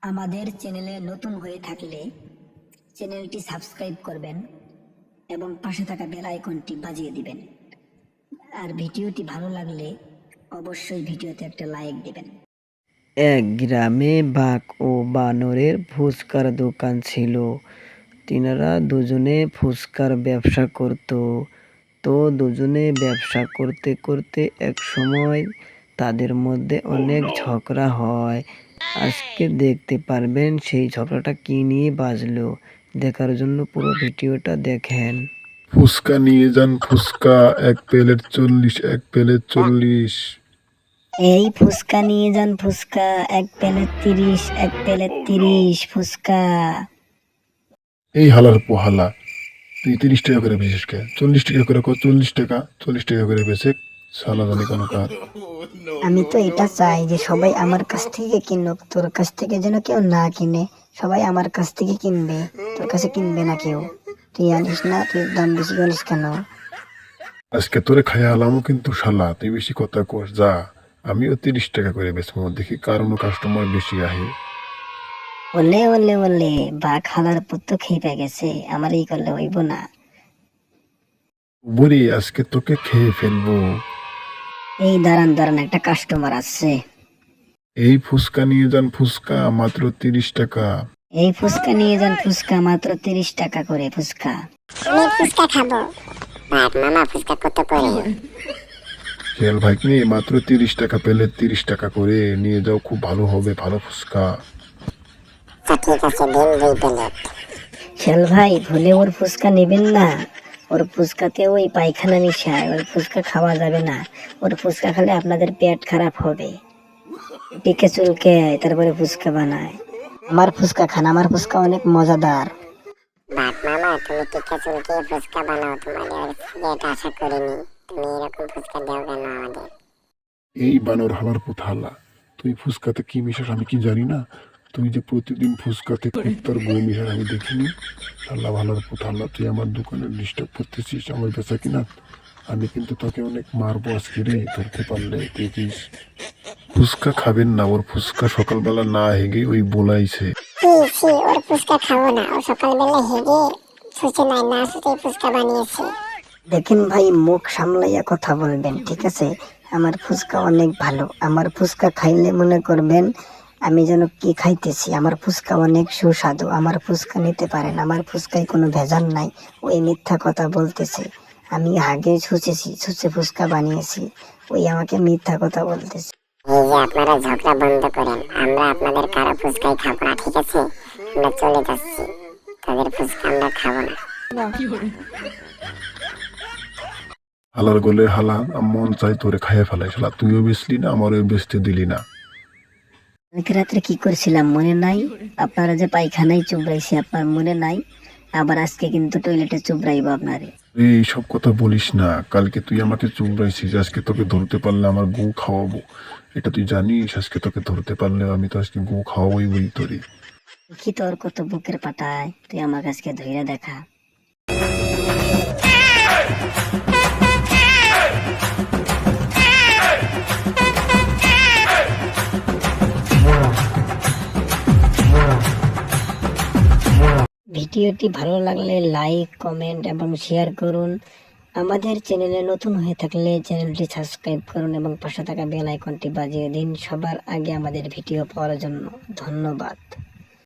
আমাদের চ্যানেলে নতুন হয়ে থাকলে চ্যানেলটি সাবস্ক্রাইব করবেন এবং পাশে থাকা বেল আইকনটি বাজিয়ে দিবেন। আর ভিডিওটি ভালো লাগলে অবশ্যই ভিডিওতে একটা লাইক দিবেন। এক গ্রামে বাঘ ও বানরের ফুচকার দোকান ছিল। তিনারা দুজনে ফুচকার ব্যবসা করত। তো দুজনে ব্যবসা করতে করতে এক সময় তাদের মধ্যে অনেক ঝগড়া হয়। আজকে দেখতে পারবেন সেই ঝগড়াটা কি নিয়ে বাজলো। দেখার জন্য পুরো ভিডিওটা দেখেন। ফুচকা নিয়ে যান ফুচকা, এক প্লেট 40, এক প্লেট 40। এই ফুচকা নিয়ে যান ফুচকা, এক প্লেট 30, এক প্লেট 30 ফুচকা। এই হালার পোহালা, তুই 30 টাকা করে বেচিস কে? 40 টাকা করে 40 টাকা, 40 টাকা করে বেচে সালা জানি কোনো কার। আমি তো এটা চাই যে সবাই আমার কাছ থেকে কিনুক, তোর কাছ থেকে যেন কেউ না কিনে। সবাই আমার কাছ থেকে কিনবে, তোর কাছে কিনবে না কেউ। তুই আনিস না, তুই দাম বেশি করিস কেন? আজকে তোরে খাইয়া আলামও কিন্তু শালা, তুই বেশি কথা কস যা। আমিও 30 টাকা করে বেচবো, দেখি কারণ কাস্টমার বেশি আহে। ওলে ওলে ওলে, বা খালার পুত্র খেয়ে গেছে, আমার এই করলে হইব না। বুড়ি আজকে তোকে খেয়ে ফেলবো। এই দাঁড়ান দাঁড়ান, একটা কাস্টমার আসছে। এই ফুচকা নিয়ে যান ফুচকা, মাত্র 30 টাকা। এই ফুচকা নিয়ে যান ফুচকা, মাত্র 30 টাকা করে ফুচকা। আমি ফুচকা খাবো। বাট মামা ফুচকা কত করে? খেয়াল ভাইকনি, মাত্র 30 টাকা পেলে 30 টাকা করে নিয়ে যাও, খুব ভালো হবে, ভালো ফুচকা। আচ্ছা ঠিক আছে, দিন 2 প্লেট। শেল ভাই, ভুলে ওর ফুচকা নেবেন না। ওর ফুচকাতে ওই পায়খানা মিশায়, ওর ফুচকা খাওয়া যাবে না। ওর ফুচকা খেলে আপনাদের পেট খারাপ হবে। টিকে চুলকে তারপরে ফুচকা বানায়। আমার ফুচকা খান, আমার ফুচকা অনেক মজাদার। বাট মামা তুমি টিকা চুলকে ফুচকা বানাও, তোমাদের এটা আশা করিনি। তুমি এরকম ফুচকা দাও কেন আমাদের? এই বানর হালার পুথালা, তুই ফুচকাতে কি মিশাস আমি কি জানি না? তুই যে প্রতিদিন ফুচকাতে কুত্তার গু মিশাস আমি দেখিনি। আল্লাহ ভালার পুথালা, তুই আমার দোকানে ডিস্টার্ব করতেছিস আমার বেচা কিনা। আমি কিন্তু তোকে অনেক মারবো আজকে রে, ধরতে পারলে দেখিস। ফুচকা খাবেন না, ওর ফুচকা সকালবেলা না হেগে ওই বলাইছে। ওর ফুচকা খাবো না, ও সকালবেলা হেগে সূচনায় না শুধু ফুচকা বানিয়েছে। দেখেন ভাই, মুখ সামলাইয়া কথা বলবেন, ঠিক আছে? আমার ফুচকা অনেক ভালো। আমার ফুচকা খাইলে মনে করবেন আমি যেন কি খাইতেছি। আমার ফুচকা অনেক সুস্বাদু। আমার ফুচকা নিতে পারেন, আমার ফুচকায় কোনো ভেজাল নাই। ওই মিথ্যা কথা বলতেছে। আমি আগে ছুঁচে ফুচকা বানিয়েছি, ওই আমাকে মিথ্যা কথা বলতেছে। এই যে আপনারা ঝগড়া বন্ধ করেন, আমরা আপনাদের কারো ফুচকাই খাবো না, ঠিক আছে? আমরা চলে যাচ্ছি, তাদের ফুচকা আমরা খাবো না। হালার গলে হালা, মন চাই তোরে খাইয়া ফেলাই শালা, তুইও বেচলি না আমারও বেচতে দিলি না। কালকে রাত্রে কি করছিলাম মনে নাই? আপনারা যে পায়খানায় চুবড়াইছি, আপনার মনে নাই? আবার আজকে কিন্তু টয়লেটে চুবড়াইব আপনারে। এই সব কথা বলিস না, কালকে তুই আমাকে চুমড়াইছিস, আজকে তোকে ধরতে পারলে আমার গু খাওয়াবো। এটা তুই জানিস, আজকে তোকে ধরতে পারলে আমি তো আজকে গু খাওয়াবোই বই তোরে। কি তোর কত বুকের পাটায়, তুই আমার কাছকে ধইরা দেখা। ভিডিওটি ভালো লাগলে লাইক, কমেন্ট এবং শেয়ার করুন। আমাদের চ্যানেলে নতুন হয়ে থাকলে চ্যানেলটি সাবস্ক্রাইব করুন এবং পাশে থাকা বেল আইকনটি বাজিয়ে দিন সবার আগে আমাদের ভিডিও পাওয়ার জন্য। ধন্যবাদ।